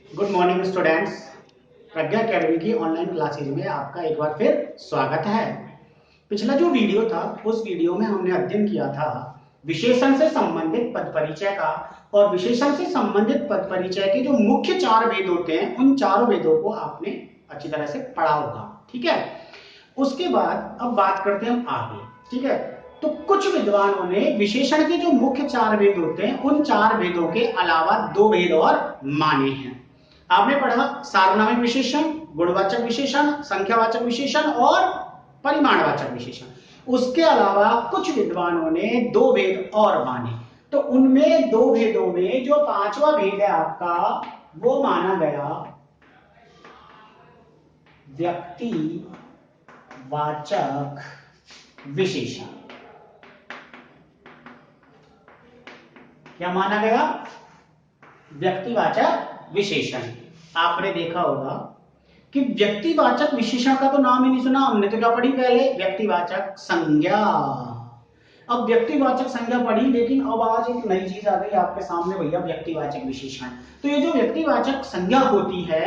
Good morning students. Pragya Academy की online classes में आपका एक बार फिर स्वागत है। पिछला जो वीडियो था उस वीडियो में हमने अध्ययन किया था विशेषण से संबंधित पद परिचय का, और विशेषण से संबंधित पद परिचय के जो मुख्य चार वेद होते हैं उन चारों वेदों को आपने अच्छी तरह से पढ़ा होगा। ठीक है, उसके बाद अब बात करते हैं हम आगे। ठीक है, तो कुछ विद्वानों ने विशेषण के जो मुख्य चार वेद होते हैं उन चार वेदों के अलावा दो वेद और माने हैं। आपने पढ़ा सार्वनामिक विशेषण, गुणवाचक विशेषण, संख्यावाचक विशेषण और परिमाणवाचक विशेषण। उसके अलावा कुछ विद्वानों ने दो भेद और माने। तो उनमें दो भेदों में जो पांचवा भेद है आपका वो माना गया व्यक्तिवाचक विशेषण। क्या माना गया? व्यक्तिवाचक विशेषण। आपने देखा होगा कि व्यक्तिवाचक विशेषण का तो नाम ही नहीं सुना हमने, तो क्या पढ़ी पहले? व्यक्तिवाचक संज्ञा। अब व्यक्तिवाचक संज्ञा पढ़ी, लेकिन अब आज एक नई चीज आ गई आपके सामने भैया, व्यक्तिवाचक विशेषण। तो ये जो व्यक्तिवाचक संज्ञा होती है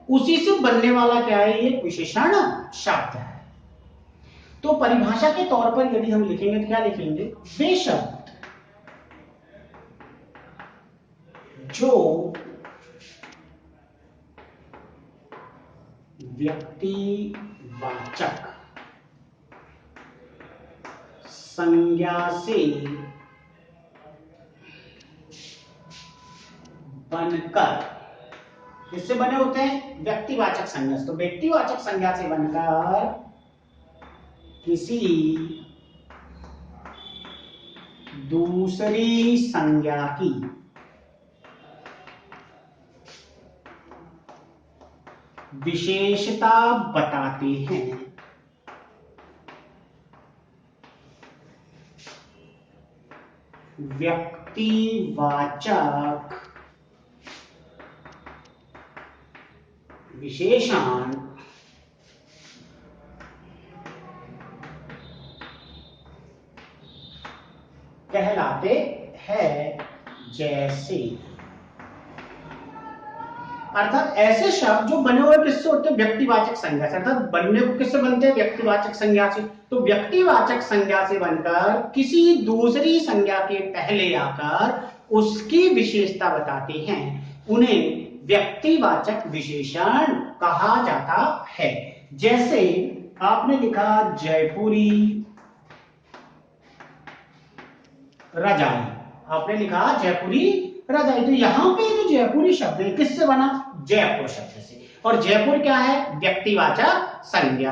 उसी से बनने वाला क्या है? ये विशेषण शब्द है। तो परिभाषा के तौर पर यदि हम लिखेंगे तो क्या लिखेंगे? वे शब्द जो व्यक्तिवाचक संज्ञा से बनकर, किससे बने होते हैं? व्यक्तिवाचक संज्ञा से। तो व्यक्तिवाचक संज्ञा से बनकर किसी दूसरी संज्ञा की विशेषता बताते हैं, व्यक्तिवाचक विशेषण कहलाते हैं। जैसे अर्थात ऐसे शब्द जो बने हुए किससे होते हैं? व्यक्तिवाचक संज्ञा से। अर्थात बनने को किससे बनते हैं? व्यक्तिवाचक संज्ञा से। तो व्यक्तिवाचक संज्ञा से बनकर किसी दूसरी संज्ञा के पहले आकर उसकी विशेषता बताते हैं, उन्हें व्यक्तिवाचक विशेषण कहा जाता है। जैसे आपने लिखा जयपुरी रजाई, आपने लिखा जयपुरी रजाई। तो यहां पे जो जयपुरी शब्द है किससे बना? जयपुर शब्द से। और जयपुर क्या है? व्यक्तिवाचक संज्ञा।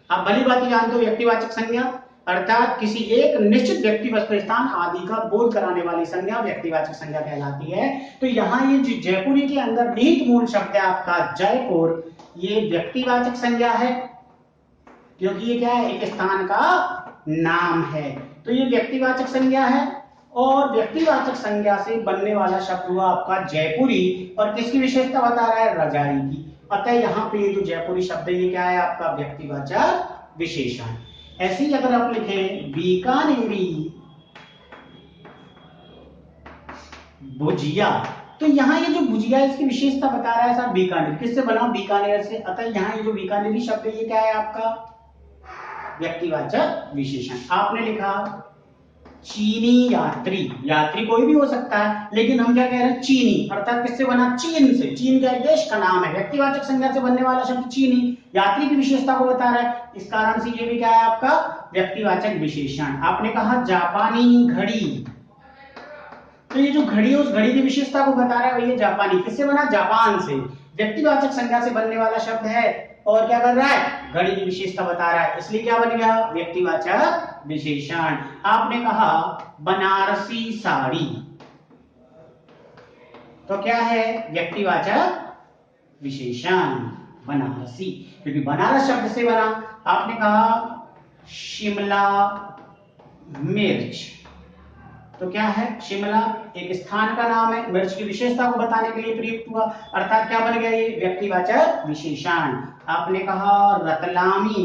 आप भली बात जानते हो व्यक्तिवाचक संज्ञा अर्थात किसी एक निश्चित व्यक्ति, वस्तु, स्थान आदि का बोध कराने वाली संज्ञा व्यक्तिवाचक संज्ञा कहलाती है। तो यहाँ ये जो जयपुरी के अंदर निहित मूल शब्द है आपका जयपुर, ये व्यक्तिवाचक संज्ञा है, क्योंकि ये क्या है? एक स्थान का नाम है। तो ये व्यक्तिवाचक संज्ञा है और व्यक्तिवाचक संज्ञा से बनने वाला शब्द हुआ आपका जयपुरी, और किसकी विशेषता बता रहा है? रजाई की। अतः यहाँ पे जो जयपुरी शब्द है ये क्या है? आपका व्यक्तिवाचक विशेषण। ऐसे ही अगर आप लिखें बीकानेरी भुजिया, तो यहाँ ये जो भुजिया इसकी विशेषता बता रहा है साहब बीकानेर। किससे बना? बीकानेर से। अतः यहाँ ये जो बीकानेरी शब्द है ये क्या है? आपका व्यक्तिवाचक विशेषण। आपने लिखा चीनी यात्री, यात्री कोई भी हो सकता है, लेकिन हम क्या कह रहे हैं? चीनी। अर्थात किससे बना? चीन से। चीन क्या देश का नाम है? व्यक्तिवाचक संज्ञा से बनने वाला शब्द चीनी यात्री की विशेषता को बता रहा है, इस कारण से ये भी क्या है? आपका व्यक्तिवाचक विशेषण। आपने कहा जापानी घड़ी, तो ये जो घड़ी है उस घड़ी की विशेषता को बता रहा है भैया जापानी। किससे बना? जापान से। व्यक्तिवाचक संज्ञा से बनने वाला शब्द है और क्या कर रहा है? घड़ी की विशेषता बता रहा है, इसलिए क्या बन गया? व्यक्तिवाचक विशेषण। आपने कहा बनारसी साड़ी, तो क्या है? व्यक्तिवाचक विशेषण बनारसी, क्योंकि बनारस शब्द से बना। आपने कहा शिमला मिर्च, तो क्या है? शिमला एक स्थान का नाम है, मिर्च की विशेषता को बताने के लिए प्रयुक्त हुआ, अर्थात क्या बन गया? ये व्यक्तिवाचक विशेषण। आपने कहा रतलामी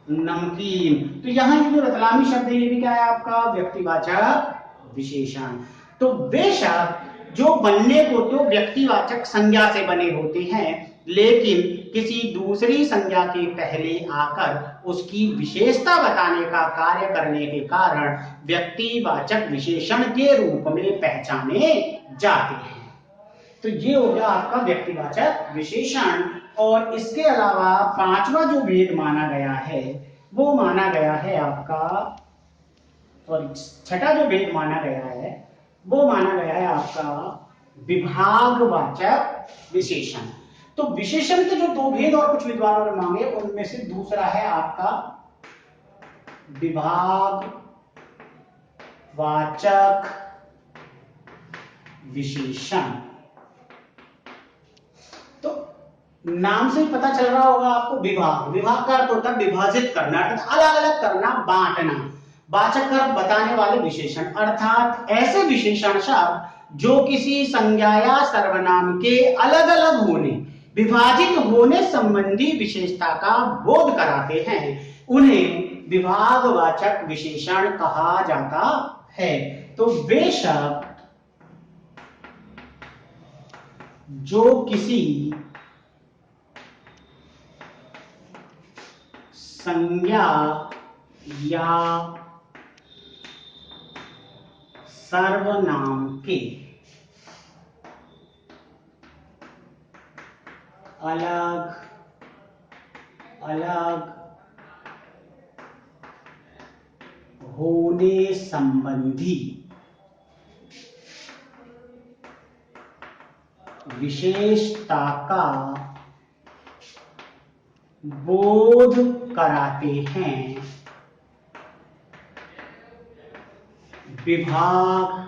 नमकीन, तो यहां ये जो रतलामी शब्द है ये भी क्या है? आपका व्यक्तिवाचक विशेषण। तो बेशक जो बनने को तो व्यक्तिवाचक संज्ञा से बने होते हैं, लेकिन किसी दूसरी संज्ञा के पहले आकर उसकी विशेषता बताने का कार्य करने के कारण व्यक्तिवाचक विशेषण के रूप में पहचाने जाते हैं। तो ये हो गया आपका व्यक्तिवाचक विशेषण। और इसके अलावा पांचवा जो भेद माना गया है वो माना गया है आपका, और छठा जो भेद माना गया है वो माना गया है आपका विभागवाचक विशेषण। तो विशेषण के जो दो भेद और कुछ विद्वानों ने मांगे, उनमें से दूसरा है आपका विभागवाचक विशेषण। तो नाम से ही पता चल रहा होगा आपको, विभाग का अर्थ होता है विभाजित करना, अलग अलग करना, बांटना। वाचक अर्थ बताने वाले विशेषण, अर्थात ऐसे विशेषण शब्द जो किसी संज्ञा या सर्वनाम के अलग अलग होने, विभाजित होने संबंधी विशेषता का बोध कराते हैं, उन्हें विभागवाचक विशेषण कहा जाता है। तो वे शब्द जो किसी संज्ञा या सर्वनाम के अलग अलग होने संबंधी विशेषता का बोध कराते हैं, विभागवाचक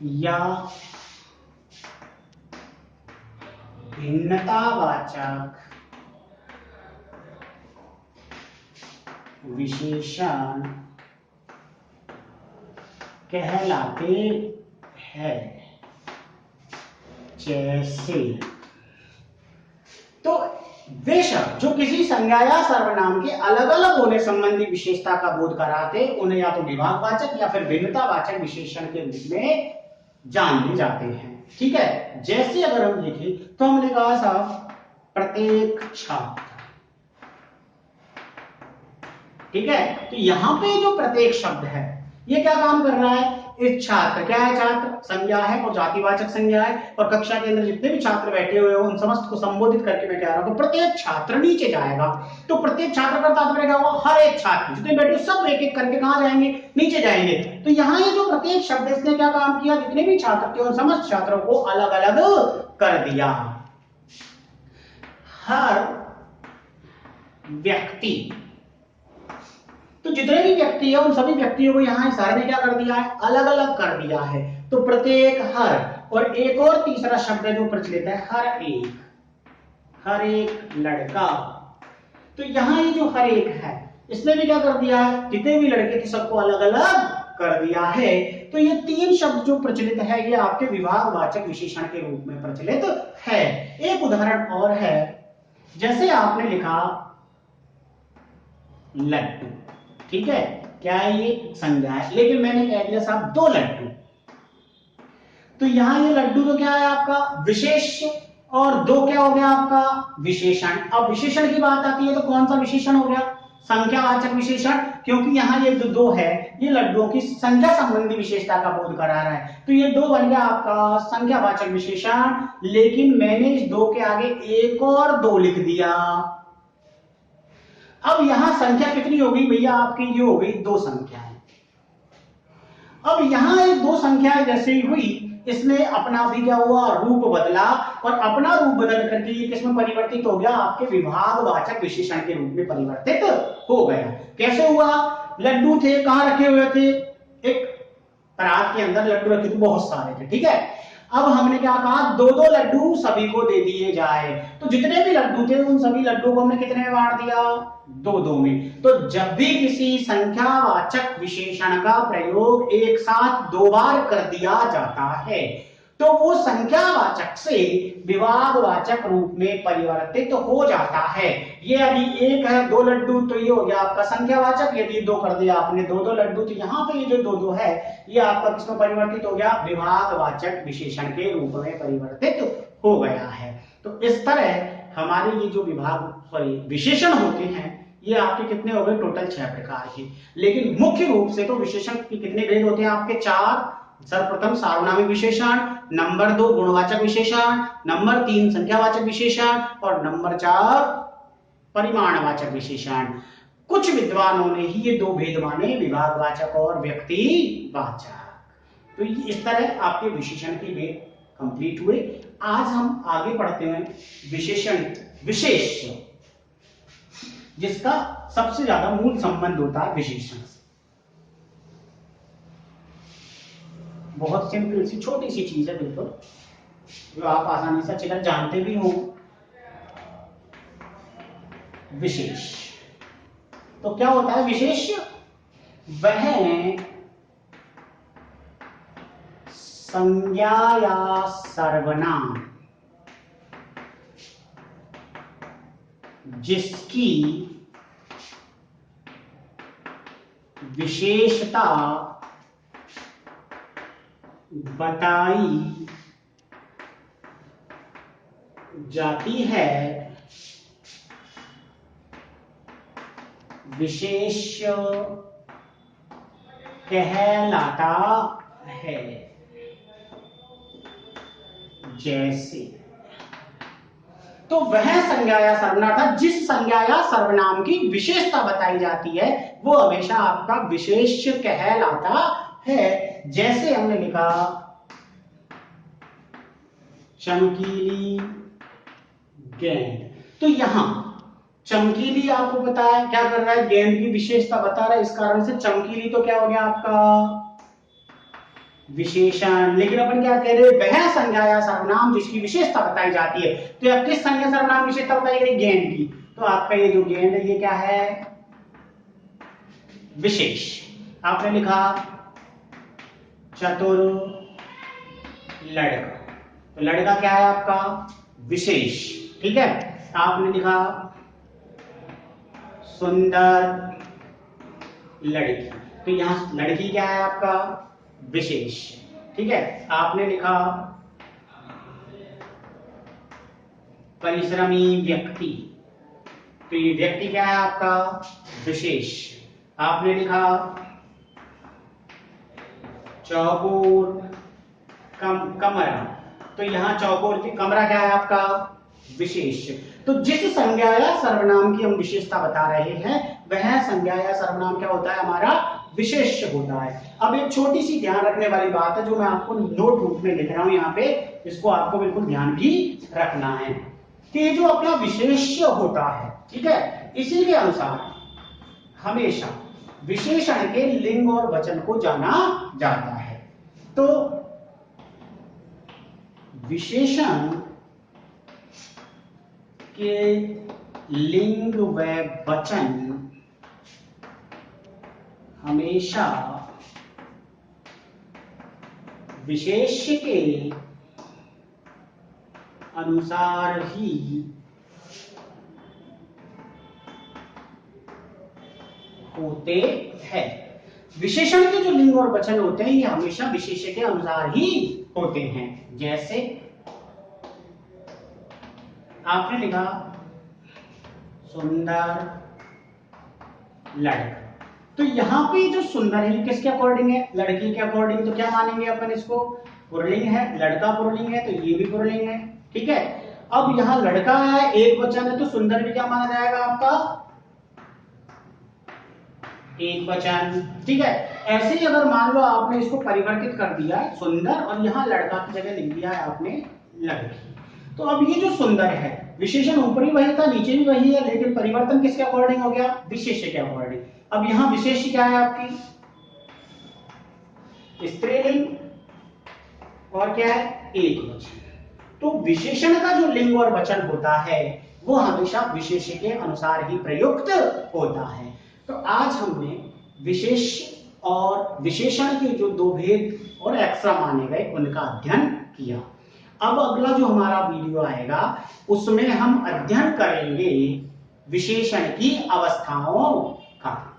या भिन्नतावाचक विशेषण कहलाते हैं। जैसे, तो वे शब्द जो किसी संज्ञा या सर्वनाम के अलग अलग होने संबंधी विशेषता का बोध कराते, उन्हें या तो विभागवाचक या फिर भिन्नतावाचक विशेषण के रूप में जाने जाते हैं। ठीक है, जैसे अगर हम देखें तो हमने कहा साहब प्रत्येक छात्र, ठीक है, तो यहां पे जो प्रत्येक शब्द है ये क्या काम कर रहा है, इस छात्र, क्या है, छात्र संज्ञा है और जातिवाचक संज्ञा है, और कक्षा के अंदर जितने भी छात्र बैठे हुए हो उन समस्त को संबोधित करके मैं कह रहा हूं तो प्रत्येक छात्र नीचे जाएगा। तो प्रत्येक छात्र का तात्पर्य क्या हुआ, हर एक छात्र जितने बैठे सब एक एक करके कहां जाएंगे, नीचे जाएंगे। तो यहाँ ये जो प्रत्येक शब्द है इसने क्या काम किया, जितने भी छात्र थे उन समस्त छात्रों को अलग अलग कर दिया। हर व्यक्ति, तो जितने भी व्यक्ति है उन सभी व्यक्तियों को यहाँ इशारे ने क्या कर दिया है, अलग अलग कर दिया है। तो प्रत्येक, हर, और एक और तीसरा शब्द है जो प्रचलित है हर एक लड़का। तो यहाँ ये जो हर एक है इसने भी क्या कर दिया है, जितने भी लड़के थे सबको अलग अलग कर दिया है। तो ये तीन शब्द जो प्रचलित है ये आपके विभागवाचक विशेषण के रूप में प्रचलित है। एक उदाहरण और है, जैसे आपने लिखा लड्डू, ठीक है, क्या है, ये संज्ञा है, लेकिन मैंने कह दिया साहब 2 लड्डू। तो यहां ये लड्डू तो क्या है आपका विशेष, और 2 क्या हो गया आपका विशेषण। अब विशेषण की बात आती है तो कौन सा विशेषण हो गया, संख्यावाचक विशेषण, क्योंकि यहाँ ये जो 2 है ये लड्डुओं की संख्या संबंधी विशेषता का बोध करा रहा है। तो ये 2 बन गया आपका संख्यावाचक विशेषण, लेकिन मैंने इस 2 के आगे एक और 2 लिख दिया। अब यहां संख्या कितनी हो गई भैया आपकी, ये हो गई 2 संख्याएं। अब यहां ये 2 संख्याएं जैसे ही हुई, इसने अपना भी क्या हुआ, रूप बदला, और अपना रूप बदल करके ये किसमें परिवर्तित हो गया, आपके विभागवाचक विशेषण के रूप में परिवर्तित हो गया। कैसे हुआ, लड्डू थे, कहां रखे हुए थे, एक परात के अंदर लड्डू रखे थे, बहुत सारे थे, ठीक है। अब हमने क्या कहा, 2-2 लड्डू सभी को दे दिए जाए। तो जितने भी लड्डू थे उन सभी लड्डू को हमने कितने में बांट दिया, 2-2 में। तो जब भी किसी संख्यावाचक विशेषण का प्रयोग एक साथ 2 बार कर दिया जाता है तो वो संख्यावाचक से विभागवाचक रूप में परिवर्तित हो जाता है। ये अभी एक है, 2 लड्डू, तो ये हो गया आपका संख्यावाचक। यदि 2 कर दिया आपने, 2 लड्डू, तो यहाँ पे ये जो 2 है ये आपका किसमें परिवर्तित हो गया? विभागवाचक विशेषण के रूप में परिवर्तित हो गया है। तो इस तरह हमारे ये जो विशेषण होते हैं ये आपके कितने हो गए? टोटल 6 प्रकार के। लेकिन मुख्य रूप से तो विशेषण के कितने भेद होते हैं आपके? 4। सर्वप्रथम सार्वनामिक विशेषण, नंबर 2 गुणवाचक विशेषण, नंबर 3 संख्यावाचक विशेषण और नंबर 4 परिमाणवाचक विशेषण। कुछ विद्वानों ने ही ये 2 भेद माने, विभागवाचक और व्यक्तिवाचक। तो इस तरह आपके विशेषण के भेद कंप्लीट हुए। आज हम आगे बढ़ते हैं विशेषण विशेष, जिसका सबसे ज्यादा मूल संबंध होता है विशेषण से। बहुत सिंपल सी छोटी सी चीज है बिल्कुल, जो आप आसानी से अच्छी तरह जानते भी हो। विशेष तो क्या होता है? विशेष वह संज्ञा या सर्वनाम जिसकी विशेषता बताई जाती है, विशेष कहलाता है। जैसे, तो वह संज्ञा या सर्वनाम था जिस संज्ञा या सर्वनाम की विशेषता बताई जाती है वो हमेशा आपका विशेष कहलाता है। जैसे हमने लिखा चमकीली गेंद, तो यहां चमकीली आपको पता है क्या कर रहा है? गेंद की विशेषता बता रहा है, इस कारण से चमकीली तो क्या हो गया आपका? विशेषण। लेकिन अपन क्या कह रहे हैं? वह संज्ञा या सर्वनाम जिसकी विशेषता बताई जाती है। तो या किस संज्ञा सर्वनाम विशेषता बताई गई? गेंद की। तो आपका ये जो गेंद है ये क्या है? विशेष। आपने लिखा चतुर लड़का, तो लड़का क्या है आपका? विशेष। ठीक है। आपने लिखा सुंदर लड़की, तो यहां लड़की क्या है आपका? विशेष। ठीक है। आपने लिखा परिश्रमी व्यक्ति, तो ये व्यक्ति क्या है आपका? विशेष। आपने लिखा चौकोर कमरा, तो यहां चौकोर की कमरा क्या है आपका? विशेष। तो जिस संज्ञा या सर्वनाम की हम विशेषता बता रहे हैं वह संज्ञा या सर्वनाम क्या होता है? हमारा विशेष होता है। अब एक छोटी सी ध्यान रखने वाली बात है जो मैं आपको नोट रूप में लिख रहा हूं यहाँ पे, इसको आपको बिल्कुल ध्यान भी रखना है कि जो अपना विशेष होता है, ठीक है, इसी के अनुसार हमेशा विशेषण के लिंग और वचन को जाना जाता है। तो विशेषण के लिंग व वचन हमेशा विशेष के अनुसार ही होते हैं। विशेषण के जो लिंग और वचन होते हैं ये हमेशा विशेष के अनुसार ही होते हैं। जैसे आपने लिखा सुंदर लड़का, तो यहां पे जो सुंदर है किसके अकॉर्डिंग है? लड़की के अकॉर्डिंग। तो क्या मानेंगे अपन इसको? पुल्लिंग है, लड़का पुल्लिंग है तो ये भी पुल्लिंग है। ठीक है। अब यहां लड़का है, एक वचन है, तो सुंदर भी क्या माना जाएगा आपका? एक वचन। ठीक है। ऐसे ही अगर मान लो आपने इसको परिवर्तित कर दिया सुंदर और यहां लड़का की जगह लिख दिया है आपने लड़की, तो अब ये जो सुंदर है विशेषण ऊपरी वही था नीचे भी वही है, लेकिन परिवर्तन किसके अकॉर्डिंग हो गया? विशेष के अकॉर्डिंग। अब यहां विशेष क्या है आपकी? स्त्रीलिंग और क्या है? एक वचन। तो विशेषण का जो लिंग और वचन होता है वो हमेशा विशेष के अनुसार ही प्रयुक्त होता है। तो आज हमने विशेष और विशेषण के जो 2 भेद और एक्स्ट्रा माने गए उनका अध्ययन किया। अब अगला जो हमारा वीडियो आएगा उसमें हम अध्ययन करेंगे विशेषण की अवस्थाओं का।